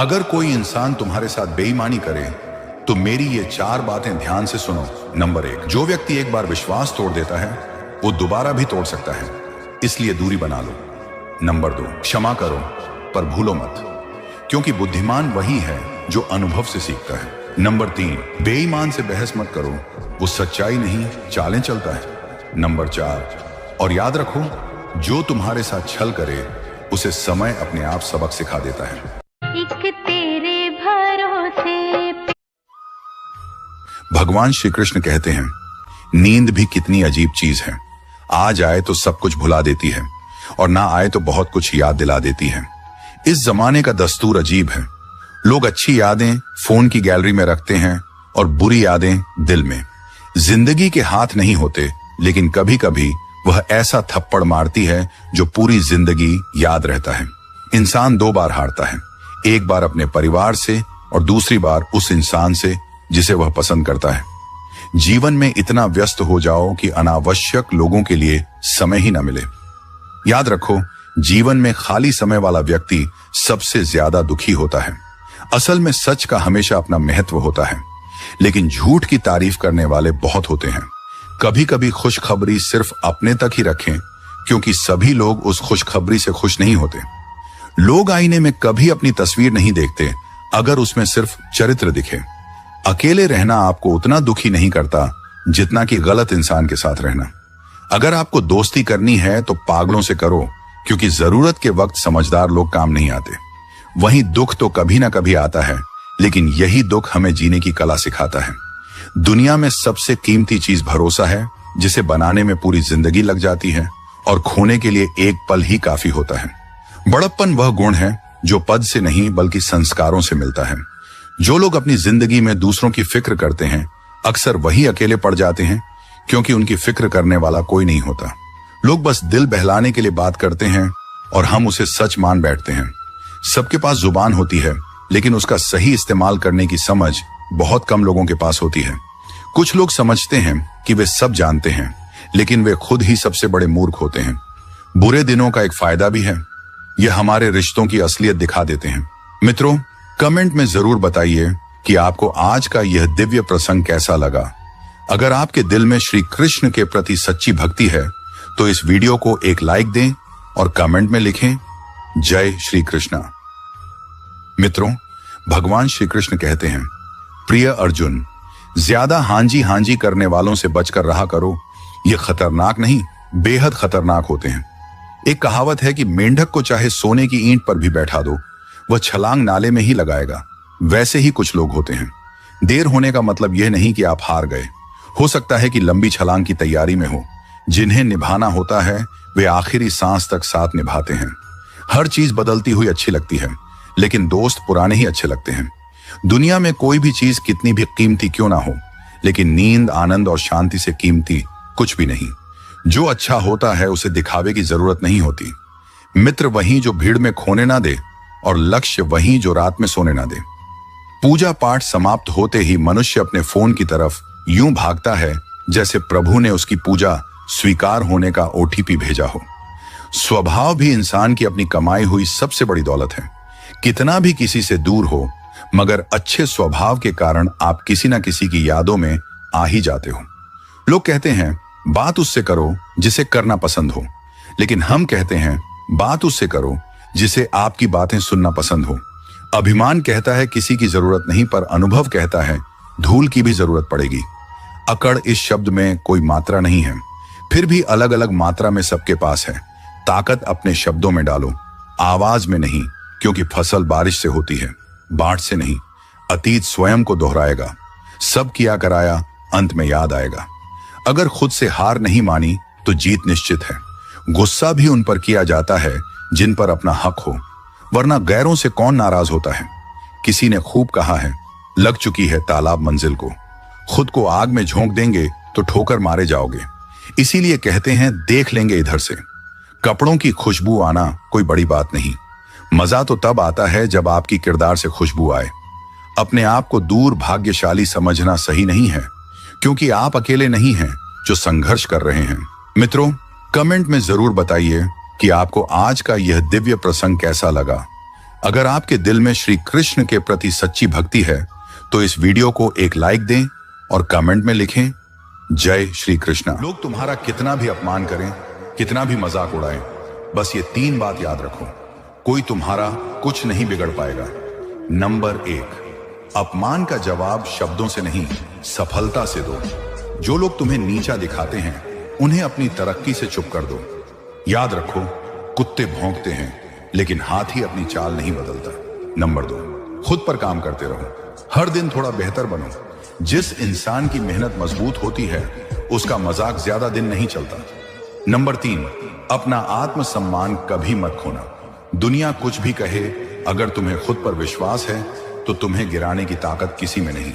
अगर कोई इंसान तुम्हारे साथ बेईमानी करे तो मेरी ये 4 बातें ध्यान से सुनो। नंबर 1, जो व्यक्ति एक बार विश्वास तोड़ देता है वो दोबारा भी तोड़ सकता है, इसलिए दूरी बना लो। नंबर 2, क्षमा करो पर भूलो मत, क्योंकि बुद्धिमान वही है जो अनुभव से सीखता है। नंबर 3, बेईमान से बहस मत करो, वो सच्चाई नहीं चालें चलता है। नंबर 4, और याद रखो, जो तुम्हारे साथ छल करे उसे समय अपने आप सबक सिखा देता है। एक तेरे भरोसे। भगवान श्री कृष्ण कहते हैं, नींद भी कितनी अजीब चीज है। आ जाए तो सब कुछ भुला देती है और ना आए तो बहुत कुछ याद दिला देती है। इस जमाने का दस्तूर अजीब है। लोग अच्छी यादें फोन की गैलरी में रखते हैं और बुरी यादें दिल में। जिंदगी के हाथ नहीं होते, लेकिन कभी कभी वह ऐसा थप्पड़ मारती है जो पूरी जिंदगी याद रहता है। इंसान 2 बार हारता है, एक बार अपने परिवार से और दूसरी बार उस इंसान से जिसे वह पसंद करता है। जीवन में इतना व्यस्त हो जाओ कि अनावश्यक लोगों के लिए समय ही न मिले। याद रखो, जीवन में खाली समय वाला व्यक्ति सबसे ज्यादा दुखी होता है। असल में सच का हमेशा अपना महत्व होता है, लेकिन झूठ की तारीफ करने वाले बहुत होते हैं। कभी कभी खुशखबरी सिर्फ अपने तक ही रखें, क्योंकि सभी लोग उस खुशखबरी से खुश नहीं होते। लोग आईने में कभी अपनी तस्वीर नहीं देखते अगर उसमें सिर्फ चरित्र दिखे। अकेले रहना आपको उतना दुखी नहीं करता जितना कि गलत इंसान के साथ रहना। अगर आपको दोस्ती करनी है तो पागलों से करो, क्योंकि जरूरत के वक्त समझदार लोग काम नहीं आते। वहीं दुख तो कभी ना कभी आता है, लेकिन यही दुख हमें जीने की कला सिखाता है। दुनिया में सबसे कीमती चीज भरोसा है, जिसे बनाने में पूरी जिंदगी लग जाती है और खोने के लिए एक पल ही काफी होता है। बड़प्पन वह गुण है जो पद से नहीं बल्कि संस्कारों से मिलता है। जो लोग अपनी जिंदगी में दूसरों की फिक्र करते हैं अक्सर वही अकेले पड़ जाते हैं, क्योंकि उनकी फिक्र करने वाला कोई नहीं होता। लोग बस दिल बहलाने के लिए बात करते हैं और हम उसे सच मान बैठते हैं। सबके पास जुबान होती है, लेकिन उसका सही इस्तेमाल करने की समझ बहुत कम लोगों के पास होती है। कुछ लोग समझते हैं कि वे सब जानते हैं, लेकिन वे खुद ही सबसे बड़े मूर्ख होते हैं। बुरे दिनों का एक फायदा भी है, यह हमारे रिश्तों की असलियत दिखा देते हैं। मित्रों, कमेंट में जरूर बताइए कि आपको आज का यह दिव्य प्रसंग कैसा लगा। अगर आपके दिल में श्री कृष्ण के प्रति सच्ची भक्ति है तो इस वीडियो को एक लाइक दें और कमेंट में लिखें, जय श्री कृष्णा। मित्रों, भगवान श्री कृष्ण कहते हैं, प्रिय अर्जुन, ज्यादा हांजी हांजी करने वालों से बचकर रहा करो। ये खतरनाक नहीं, बेहद खतरनाक होते हैं। एक कहावत है कि मेंढक को चाहे सोने की ईंट पर भी बैठा दो, वह छलांग नाले में ही लगाएगा। वैसे ही कुछ लोग होते हैं। देर होने का मतलब यह नहीं कि आप हार गए। हो सकता है कि लंबी छलांग की तैयारी में हो। जिन्हें निभाना होता है वे आखिरी सांस तक साथ निभाते हैं। हर चीज बदलती हुई अच्छी लगती है, लेकिन दोस्त पुराने ही अच्छे लगते हैं। दुनिया में कोई भी चीज कितनी भी कीमती क्यों ना हो, लेकिन नींद, आनंद और शांति से कीमती कुछ भी नहीं। जो अच्छा होता है उसे दिखावे की जरूरत नहीं होती। मित्र वही जो भीड़ में खोने ना दे, और लक्ष्य वही जो रात में सोने ना दे। पूजा पाठ समाप्त होते ही मनुष्य अपने फोन की तरफ यूं भागता है जैसे प्रभु ने उसकी पूजा स्वीकार होने का ओटीपी भेजा हो। स्वभाव भी इंसान की अपनी कमाई हुई सबसे बड़ी दौलत है। कितना भी किसी से दूर हो, मगर अच्छे स्वभाव के कारण आप किसी ना किसी की यादों में आ ही जाते हो। लोग कहते हैं बात उससे करो जिसे करना पसंद हो, लेकिन हम कहते हैं बात उससे करो जिसे आपकी बातें सुनना पसंद हो। अभिमान कहता है किसी की जरूरत नहीं, पर अनुभव कहता है धूल की भी जरूरत पड़ेगी। अकड़ इस शब्द में कोई मात्रा नहीं है, फिर भी अलग अलग मात्रा में सबके पास है। ताकत अपने शब्दों में डालो, आवाज में नहीं, क्योंकि फसल बारिश से होती है, बाढ़ से नहीं। अतीत स्वयं को दोहराएगा, सब किया कराया अंत में याद आएगा। अगर खुद से हार नहीं मानी तो जीत निश्चित है। गुस्सा भी उन पर किया जाता है जिन पर अपना हक हो, वरना गैरों से कौन नाराज होता है। किसी ने खूब कहा है, लग चुकी है तालाब मंजिल को, खुद को आग में झोंक देंगे तो ठोकर मारे जाओगे। इसीलिए कहते हैं देख लेंगे इधर से। कपड़ों की खुशबू आना कोई बड़ी बात नहीं, मजा तो तब आता है जब आपकी किरदार से खुशबू आए। अपने आप को दूर भाग्यशाली समझना सही नहीं है, क्योंकि आप अकेले नहीं हैं जो संघर्ष कर रहे हैं। मित्रों, कमेंट में जरूर बताइए कि आपको आज का यह दिव्य प्रसंग कैसा लगा। अगर आपके दिल में श्री कृष्ण के प्रति सच्ची भक्ति है तो इस वीडियो को एक लाइक दें और कमेंट में लिखें जय श्री कृष्णा। लोग तुम्हारा कितना भी अपमान करें, कितना भी मजाक उड़ाएं, बस ये 3 बात याद रखो, कोई तुम्हारा कुछ नहीं बिगड़ पाएगा। नंबर 1, अपमान का जवाब शब्दों से नहीं, सफलता से दो। जो लोग तुम्हें नीचा दिखाते हैं उन्हें अपनी तरक्की से चुप कर दो। याद रखो, कुत्ते भौंकते हैं लेकिन हाथी अपनी चाल नहीं बदलता। नंबर 2, खुद पर काम करते रहो, हर दिन थोड़ा बेहतर बनो। जिस इंसान की मेहनत मजबूत होती है उसका मजाक ज्यादा दिन नहीं चलता। नंबर 3, अपना आत्मसम्मान कभी मत खोना। दुनिया कुछ भी कहे, अगर तुम्हें खुद पर विश्वास है तो तुम्हें गिराने की ताकत किसी में नहीं।